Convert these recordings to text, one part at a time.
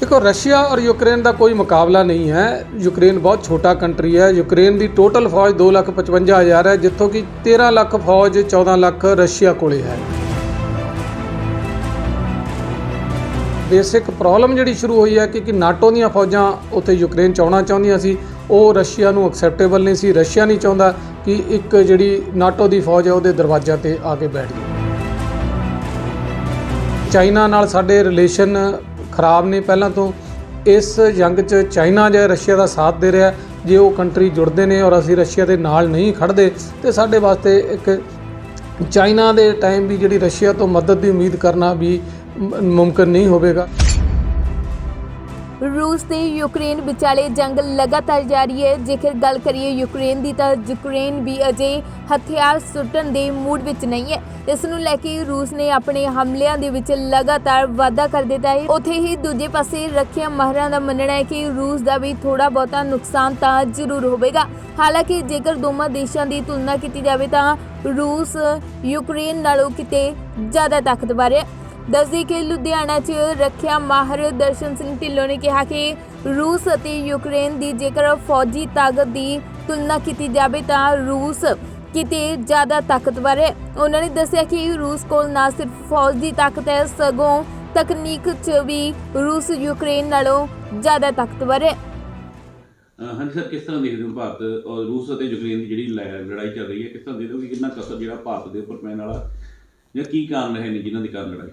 देखो, रशिया और यूक्रेन का कोई मुकाबला नहीं है। यूक्रेन बहुत छोटा कंट्री है। यूक्रेन की टोटल फौज 2,55,000 है, जितों कि 13 लाख फौज 14 लाख रशिया कोले है। बेसिक प्रॉब्लम जी शुरू हुई है कि नाटो दी फौजां उत्थे यूक्रेन च आउणा चाहुंदियां सी, वो रशिया नूं एक्सैप्टेबल नहीं सी। रशिया नहीं चाहुंदा कि एक जिहड़ी नाटो की फौज है उहदे दरवाज़िਆਂ ते आके बैठ जाए। चाइना नाल साडे रिलेशन खराब ने पहलां तो। इस जंग च चाइना जो रशिया का साथ दे रहा है। जे वो कंट्री जुड़ते हैं और असीं रशिया के नाल नहीं खड़ते तो साडे वास्ते एक चाइना के टाइम भी जिहड़ी रशिया तो मदद की उम्मीद करना भी मुमकिन नहीं होवेगा। रूस ते यूक्रेन विचाले जंग लगातार जारी है। जेकर गल करिए यूक्रेन की तो यूक्रेन भी अजे हथियार सुट्टण दे मूड विच नहीं है। इस नूं लैके रूस ने अपने हमलिਆਂ ਦੇ ਵਿੱਚ लगातार वाधा कर दिता है। उत्थे ही दूजे पासे रखिया माहरां दा मनना है कि रूस का भी थोड़ा बहुता नुकसान तो जरूर होवेगा। हालांकि जेकर दोवां देशां की तुलना की जाए तो रूस यूक्रेन नालों किते ज़्यादा ताकतवर है। दसदी कि लुधियाना च रखिया माहर दर्शन सिंह ढिल्लों ने कहा कि रूस और यूक्रेन की जेकर फौजी ताकत की तुलना की जाए तो रूस किते ज़्यादा ताकतवर है। उन्होंने दसिया कि रूस को न सिर्फ फौज की ताकत है सगों तकनीक च भी रूस यूक्रेन नालों ज़्यादा ताकतवर है। हाँ जी सर, किस तरह देखते हो भारत और रूस और यूक्रेन की जी लड़ाई चल रही है, किस तरह देखते हो कि कितना कसर जो भारत के उपर पैन वाला ਜਾਂ ਕੀ ਕਾਰਨ ਰਹੇ ਨੇ ਜਿਨ੍ਹਾਂ ਦੇ ਕਾਰਨ ਲੜਾਈ?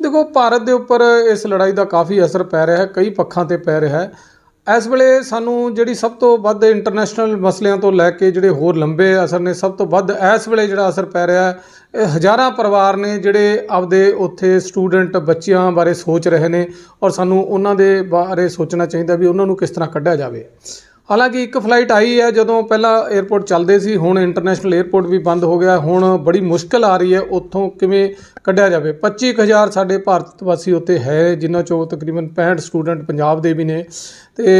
देखो, भारत के उपर इस लड़ाई का काफ़ी असर पै रहा है, कई पक्षों से पै रहा है। इस वेले सानू जिहड़ी सब तो वध इंटरनेशनल मसलिਆਂ तो लैके जिहड़े होर लंबे असर ने, सब तो वध इस वेले जिहड़ा असर पै रहा है हज़ारां परिवार ने जिहड़े आपदे उत्थे स्टूडेंट बच्चियां बारे सोच रहे हैं और सानू उन्हां दे बारे सोचना चाहिए भी उन्हां नूं किस तरह कढ़िया जाए। हालांकि एक फ्लाइट आई है जदों पहला एयरपोर्ट चलते सी, हुण इंटरनेशनल एयरपोर्ट भी बंद हो गया। हुण बड़ी मुश्किल आ रही है उत्थों किवें कढ़िया जाए। 25,000 साडे भारत वासी उत्ते है, जिन्हां चों तकरीबन 65 स्टूडेंट पंजाब दे भी ने। ते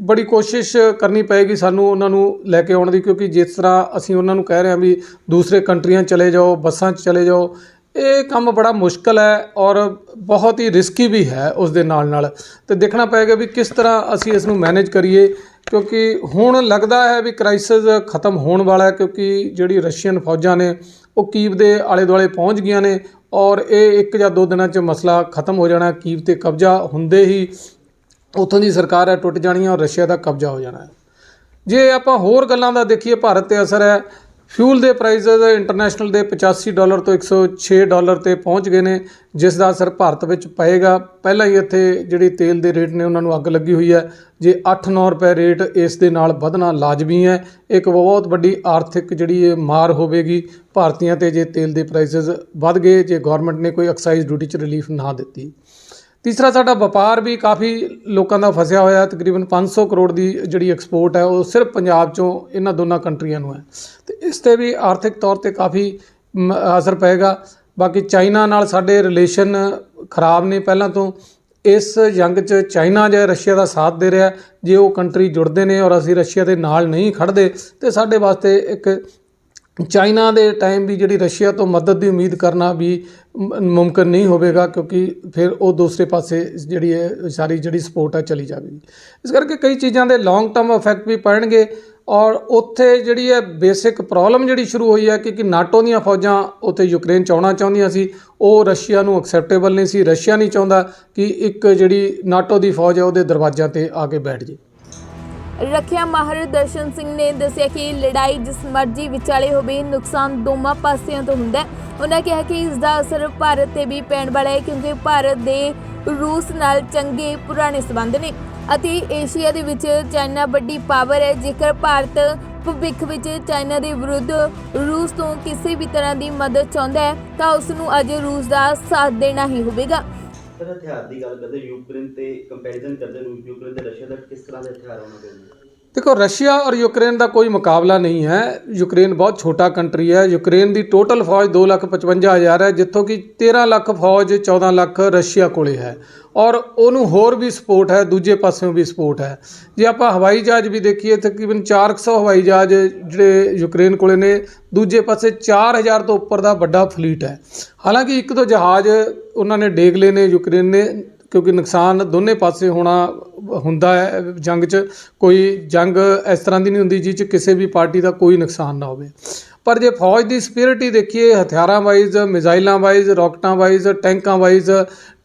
बड़ी कोशिश करनी पेगी सानू उन्हां नूं लैके आउण दी, क्योंकि जिस तरह असीं उन्हां नूं कह रहे हैं भी दूसरे कंट्रियां चले जाओ, बसां चले जाओ, ये काम बड़ा मुश्किल है और बहुत ही रिस्की भी है। उस दे नाल तो देखना पेगा भी किस तरह असीं इस नूं मैनेज करिए, क्योंकि हुण लगदा है भी क्राइसिस खत्म होने वाला है। क्योंकि जिहड़ी रशियन फौजां ने वो कीव के आले दुआले पहुँच गई ने और ये 1 या 2 दिनों च मसला खत्म हो जाना। कीव ते कब्जा हुंदे ही उत्थों की सरकार है टुट जानी है और रशिया का कब्जा हो जाना है। जे आपां होर गल्लां दा देखिए, भारत ते असर है। फ्यूल के प्राइज़ इंटरनेशनल के $85 तो $106 ते पहुँच गए हैं, जिसका असर भारत में पेगा। पहला ही इत्थे जिहड़ी तेल के रेट ने उन्होंने अग लगी हुई है। जे 8-9 रुपए रेट इस दे नाल वधना लाजमी है। एक बहुत बड़ी आर्थिक जिहड़ी मार होवेगी भारतीयों ते जे तेल के प्राइसेस वध गए, जे गौरमेंट ने कोई एक्साइज ड्यूटी च रिलीफ ना दिती। तीसरा साडा व्यापार भी काफ़ी लोगों का फसिया होया। तकरीबन 500 करोड़ की जिहड़ी एक्सपोर्ट है वो सिर्फ पंजाब चों इन्हां दोनों कंट्रियां नूं है, तो इस ते भी आर्थिक तौर पर काफ़ी असर पेगा। बाकी चाइना नाल साडे रिलेशन खराब ने पहलां तो। इस जंग च चाइना जो रशिया का साथ दे रहा है। जे वो कंट्री जुड़ते हैं और असीं रशिया के नाल नहीं खड़ते तो साडे वास्ते एक चाइना के टाइम भी जिहड़ी रशिया तो मदद की उम्मीद करना भी मुमकिन नहीं होवेगा, क्योंकि फिर वो दूसरे पासे जिहड़ी है सारी जिहड़ी सपोर्ट है चली जाएगी। इस करके कई चीज़ों के लॉन्ग टर्म इफैक्ट भी पैणगे और उत्थे जिहड़ी है बेसिक प्रॉब्लम जिहड़ी शुरू हुई है कि नाटो दी फौजां उत्थे यूक्रेन च आउणा चाहुंदियां सी, वो रशिया नूं एक्सैप्टेबल नहीं सी। रशिया नहीं चाहुंदा कि एक जिहड़ी नाटो की फौज है उहदे दरवाज़िਆਂ ते आके बैठ जाए। रखिया माहर दर्शन सिंह ने दसिया कि लड़ाई जिस मर्जी विचाले होवे नुकसान दोवां पासिਆਂ ਤੋਂ ਹੁੰਦਾ है। उन्होंने कहा कि इसका असर भारत ते भी पैण वाला है, क्योंकि भारत दे रूस नाल चंगे पुराने संबंध ने ਅਤੇ एशिया दे विच चाइना वड्डी पावर है। जेकर भारत भविख विच चाइना के विरुद्ध रूस तो किसी भी तरह की मदद चाहुंदा है तो उसनूं अज रूस का साथ देना ही होवेगा। सर, हथियार की गल करते यूक्रेन ते कंपैरिजन करते यूक्रेन ते रशिया का किस तरह के हथियार होना चाहिए? देखो, रशिया और यूक्रेन का कोई मुकाबला नहीं है। यूक्रेन बहुत छोटा कंट्री है। यूक्रेन की टोटल फौज 2,55,000 है, जितों कि 13 लाख फौज 14 लाख रशिया कोले है और उन्होंने होर भी सपोर्ट है, दूजे पासों भी सपोर्ट है। जे आप हवाई जहाज़ भी देखिए तकरीबन 400 हवाई जहाज़ जोड़े यूक्रेन कोले ने, दूजे पासे 4,000 तो उपर का बड़ा फलीट है। हालांकि एक दो जहाज़ उन्होंने डेग ले ने यूक्रेन ने, ਕਿਉਂਕਿ ਨੁਕਸਾਨ ਦੋਨੇ ਪਾਸੇ ਹੋਣਾ ਹੁੰਦਾ ਹੈ ਜੰਗ 'ਚ। ਕੋਈ ਜੰਗ ਇਸ ਤਰ੍ਹਾਂ ਦੀ ਨਹੀਂ ਹੁੰਦੀ ਜਿਸ 'ਚ ਕਿਸੇ ਵੀ ਪਾਰਟੀ ਦਾ ਕੋਈ ਨੁਕਸਾਨ ਨਾ ਹੋਵੇ। ਪਰ ਜੇ ਫੌਜ ਦੀ ਸਪਿਰਿਟ ਹੀ ਦੇਖੀਏ, ਹਥਿਆਰਾਂ ਵਾਈਜ਼, ਮਿਜ਼ਾਈਲਾਂ ਵਾਈਜ਼, ਰੌਕਟਾਂ ਵਾਈਜ਼, ਟੈਂਕਾਂ ਵਾਈਜ਼,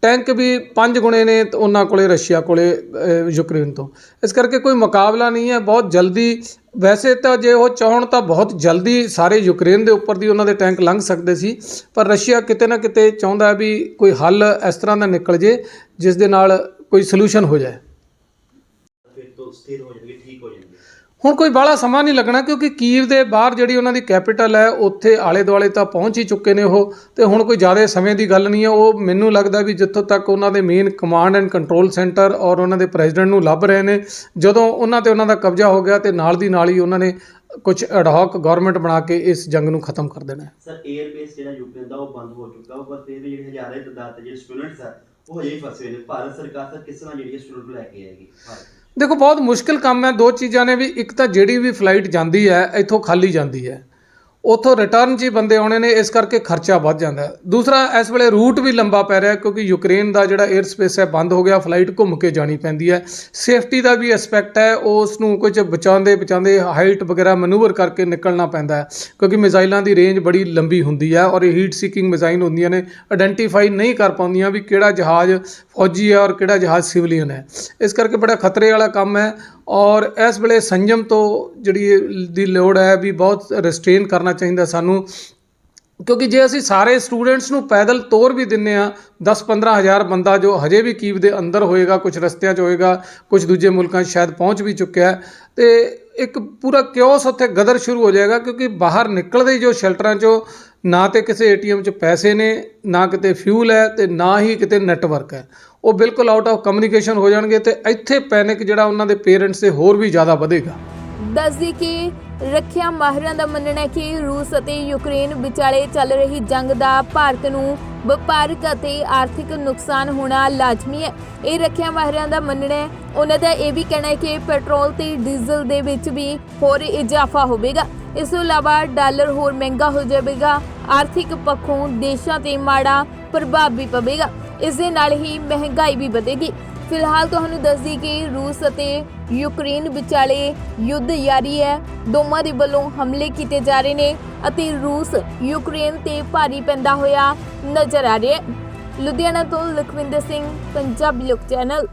ਟੈਂਕ ਵੀ 5 ਗੁਣੇ ਨੇ ਉਹਨਾਂ ਕੋਲੇ, ਰਸ਼ੀਆ ਕੋਲੇ, ਯੂਕਰੇਨ ਤੋਂ। ਇਸ ਕਰਕੇ ਕੋਈ ਮੁਕਾਬਲਾ ਨਹੀਂ ਹੈ। ਬਹੁਤ ਜਲਦੀ, ਵੈਸੇ ਤਾਂ ਜੇ ਉਹ ਚਾਹਣ ਤਾਂ ਬਹੁਤ ਜਲਦੀ ਸਾਰੇ ਯੂਕਰੇਨ ਦੇ ਉੱਪਰ ਦੀ ਉਹਨਾਂ ਦੇ ਟੈਂਕ ਲੰਘ ਸਕਦੇ ਸੀ, ਪਰ ਰਸ਼ੀਆ ਕਿਤੇ ਨਾ ਕਿਤੇ ਚਾਹੁੰਦਾ ਵੀ ਕੋਈ ਹੱਲ ਇਸ ਤਰ੍ਹਾਂ ਦਾ ਨਿਕਲ ਜੇ ਜਿਸ ਦੇ ਨਾਲ ਕੋਈ ਸੋਲੂਸ਼ਨ ਹੋ ਜਾਏ। ਫਿਰ ਤੋਂ ਸਥਿਰ ਹੋ ਜਾਣਗੇ, ਠੀਕ ਹੋ ਜਾਣਗੇ। ਹੁਣ ਕੋਈ ਬਾਹਲਾ ਸਮਾਂ ਨਹੀਂ ਲੱਗਣਾ, ਕਿਉਂਕਿ ਕੀਵ ਦੇ ਬਾਹਰ ਜਿਹੜੀ ਉਹਨਾਂ ਦੀ ਕੈਪੀਟਲ ਹੈ ਉੱਥੇ ਆਲੇ ਦੁਆਲੇ ਤਾਂ ਪਹੁੰਚ ਹੀ ਚੁੱਕੇ ਨੇ ਉਹ, ਤੇ ਹੁਣ ਕੋਈ ਜ਼ਿਆਦਾ ਸਮੇਂ ਦੀ ਗੱਲ ਨਹੀਂ ਹੈ। ਉਹ ਮੈਨੂੰ ਲੱਗਦਾ ਵੀ ਜਿੱਥੋਂ ਤੱਕ ਉਹਨਾਂ ਦੇ main command and control centre ਔਰ ਉਹਨਾਂ ਦੇ ਪ੍ਰੈਜ਼ੀਡੈਂਟ ਨੂੰ ਲੱਭ ਰਹੇ ਨੇ, ਜਦੋਂ ਉਹਨਾਂ ਤੇ ਉਹਨਾਂ ਦਾ ਕਬਜ਼ਾ ਹੋ ਗਿਆ ਤੇ ਨਾਲ ਦੀ ਨਾਲ ਹੀ ਉਹਨਾਂ ਨੇ ਕੁਝ ਐਡਹੌਕ ਗਵਰਨਮੈਂਟ ਬਣਾ ਕੇ ਇਸ ਜੰਗ ਨੂੰ ਖਤਮ ਕਰ ਦੇਣਾ ਹੈ। ਸਰ 에ਅਰ ਬੇਸ ਜਿਹੜਾ ਯੂਕਰੇਨ ਦਾ ਉਹ ਬੰਦ ਹੋ ਚੁੱਕਾ, ਪਰ ਫਿਰ ਵੀ ਜਿਹੜੇ ਹਜ਼ਾਰਾਂ ਦੀ ਤਾਦਾਦ ਤੇ ਜਿਹੜੇ ਸਟੂਡੈਂਟਸ ਆ ਉਹ ਹਜੇ ਵੀ ਫਸੇ ਹੋਏ ਨੇ। ਭਾਰਤ ਸਰਕਾਰ ਸਰ ਕਿਸ ਤਰ੍ਹਾਂ ਜਿਹੜੀ ਸਟੂਡੈਂਟ ਨੂੰ ਲੈ ਕੇ ਆਏਗੀ ਭਾਰਤ? ਦੇਖੋ, ਬਹੁਤ ਮੁਸ਼ਕਿਲ ਕੰਮ ਹੈ। ਦੋ ਚੀਜ਼ਾਂ ਨੇ ਵੀ, ਇੱਕ ਤਾਂ ਜਿਹੜੀ ਵੀ ਫਲਾਈਟ ਜਾਂਦੀ ਹੈ ਇੱਥੋਂ ਖਾਲੀ ਜਾਂਦੀ ਹੈ, ਉੱਥੋਂ ਰਿਟਰਨ 'ਚ ਹੀ ਬੰਦੇ ਆਉਣੇ ਨੇ, ਇਸ ਕਰਕੇ ਖਰਚਾ ਵੱਧ ਜਾਂਦਾ ਹੈ। ਦੂਸਰਾ, ਇਸ ਵੇਲੇ ਰੂਟ ਵੀ ਲੰਬਾ ਪੈ ਰਿਹਾ ਕਿਉਂਕਿ ਯੂਕਰੇਨ ਦਾ ਜਿਹੜਾ 에ਅਰ ਸਪੇਸ ਹੈ ਬੰਦ ਹੋ ਗਿਆ, ਫਲਾਈਟ ਘੁੰਮ ਕੇ ਜਾਣੀ ਪੈਂਦੀ ਹੈ। ਸੇਫਟੀ ਦਾ ਵੀ ਐਸਪੈਕਟ ਹੈ, ਉਸ ਨੂੰ ਕੁਝ ਬਚਾਉਂਦੇ ਹਾਈਟ ਵਗੈਰਾ ਮੈਨੂਵਰ ਕਰਕੇ ਨਿਕਲਣਾ ਪੈਂਦਾ ਹੈ, ਕਿਉਂਕਿ ਮਿਜ਼ਾਈਲਾਂ ਦੀ ਰੇਂਜ ਬੜੀ ਲੰਬੀ ਹੁੰਦੀ ਹੈ ਔਰ ਇਹ ਹੀਟ ਸੀਕਿੰਗ ਮਿਜ਼ਾਈਲ ਹੁੰਦੀਆਂ ਨੇ, ਆਇਡੈਂਟੀਫਾਈ ਨਹੀਂ ਕਰ ਪਾਉਂਦੀਆਂ ਵੀ ਕਿਹੜਾ ਜਹਾਜ਼ ਫੌਜੀ ਹੈ ਔਰ ਕਿਹੜਾ ਜਹਾਜ਼ ਸਿਵਲੀਅਨ ਹੈ। ਇਸ ਕਰਕੇ ਬੜਾ ਖਤਰੇ ਵਾਲਾ ਕੰਮ ਹੈ ਔਰ ਇਸ ਵੇਲੇ ਸੰਜਮ ਤੋਂ ਜਿਹੜੀ ਦੀ ਲੋੜ ਹੈ ਵੀ ਬਹੁਤ ਰਿਸਟ੍ਰੇਨ ਕਰਨਾ ਚਾਹੀਦਾ ਸਾਨੂੰ, ਕਿਉਂਕਿ ਜੇ ਅਸੀਂ ਸਾਰੇ ਸਟੂਡੈਂਟਸ ਨੂੰ ਪੈਦਲ ਤੋਰ ਵੀ ਦਿੰਦੇ ਹਾਂ, 10-15 ਹਜ਼ਾਰ ਬੰਦਾ ਜੋ ਹਜੇ ਵੀ ਕੀਵ ਦੇ ਅੰਦਰ ਹੋਏਗਾ, ਕੁਝ ਰਸਤਿਆਂ 'ਚ ਹੋਏਗਾ, ਕੁਝ ਦੂਜੇ ਮੁਲਕਾਂ 'ਚ ਸ਼ਾਇਦ ਪਹੁੰਚ ਵੀ ਚੁੱਕਿਆ ਹੈ, ਤੇ ਇੱਕ ਪੂਰਾ ਕਿਓਸ ਉੱਥੇ ਗਦਰ ਸ਼ੁਰੂ ਹੋ ਜਾਏਗਾ, ਕਿਉਂਕਿ ਬਾਹਰ ਨਿਕਲਦੇ ਹੀ ਜੋ ਸ਼ੈਲਟਰਾਂ 'ਚੋਂ ਨਾ ਤੇ ਕਿਸੇ ATM 'ਚ ਪੈਸੇ ਨੇ, ਨਾ ਕਿਤੇ ਫਿਊਲ ਹੈ, ਤੇ ਨਾ ਹੀ ਕਿਤੇ ਨੈਟਵਰਕ ਹੈ। ਉਹ ਬਿਲਕੁਲ ਆਊਟ ਆਫ ਕਮਿਊਨੀਕੇਸ਼ਨ ਹੋ ਜਾਣਗੇ ਤੇ ਇੱਥੇ ਪੈਨਿਕ ਜਿਹੜਾ ਉਹਨਾਂ ਦੇ ਪੇਰੈਂਟਸ ਦੇ ਹੋਰ ਵੀ ਜ਼ਿਆਦਾ ਵਧੇਗਾ। ਦੱਸਦੀ ਕਿ ਰੱਖਿਆ ਮਾਹਿਰਾਂ ਦਾ ਮੰਨਣਾ ਹੈ ਕਿ ਰੂਸ ਅਤੇ ਯੂਕਰੇਨ ਵਿਚਾਲੇ ਚੱਲ ਰਹੀ ਜੰਗ ਦਾ ਭਾਰਤ ਨੂੰ ਵਪਾਰਕ ਅਤੇ ਆਰਥਿਕ ਨੁਕਸਾਨ ਹੋਣਾ ਲਾਜ਼ਮੀ ਹੈ। ਇਹ ਰੱਖਿਆ ਮਾਹਿਰਾਂ ਦਾ ਮੰਨਣਾ ਹੈ। ਉਹਨਾਂ ਦਾ ਇਹ ਵੀ ਕਹਿਣਾ ਹੈ ਕਿ ਪੈਟਰੋਲ ਤੇ ਡੀਜ਼ਲ ਦੇ ਵਿੱਚ ਵੀ ਹੋਰ ਇਜ਼ਾਫਾ ਹੋਵੇਗਾ। ਇਸ ਤੋਂ ਇਲਾਵਾ ਡਾਲਰ ਹੋਰ ਮਹਿੰਗਾ ਹੋ ਜਾਵੇਗਾ। ਆਰਥਿਕ ਪੱਖੋਂ ਦੇਸ਼ਾਂ ਤੇ ਮਾੜਾ ਪ੍ਰਭਾਵ ਵੀ ਪਵੇਗਾ। ਇਸ ਦੇ ਨਾਲ ਹੀ ਮਹਿੰਗਾਈ ਵੀ ਵਧੇਗੀ। ਫਿਲਹਾਲ ਤੁਹਾਨੂੰ ਦੱਸਦੀ ਕਿ ਰੂਸ ਅਤੇ ਯੂਕਰੇਨ ਵਿਚਾਲੇ ਯੁੱਧ ਜਾਰੀ ਹੈ। ਦੋਵਾਂ ਦੇ ਵੱਲੋਂ ਹਮਲੇ ਕੀਤੇ ਜਾ ਰਹੇ ਨੇ ਅਤੇ ਰੂਸ ਯੂਕਰੇਨ ਤੇ ਭਾਰੀ ਪੈਂਦਾ ਹੋਇਆ ਨਜ਼ਰ ਆ ਰਿਹਾ ਹੈ। ਲੁਧਿਆਣਾ ਤੋਂ ਲਖਵਿੰਦਰ ਸਿੰਘ, ਪੰਜਾਬੀ ਲੋਕ ਚੈਨਲ।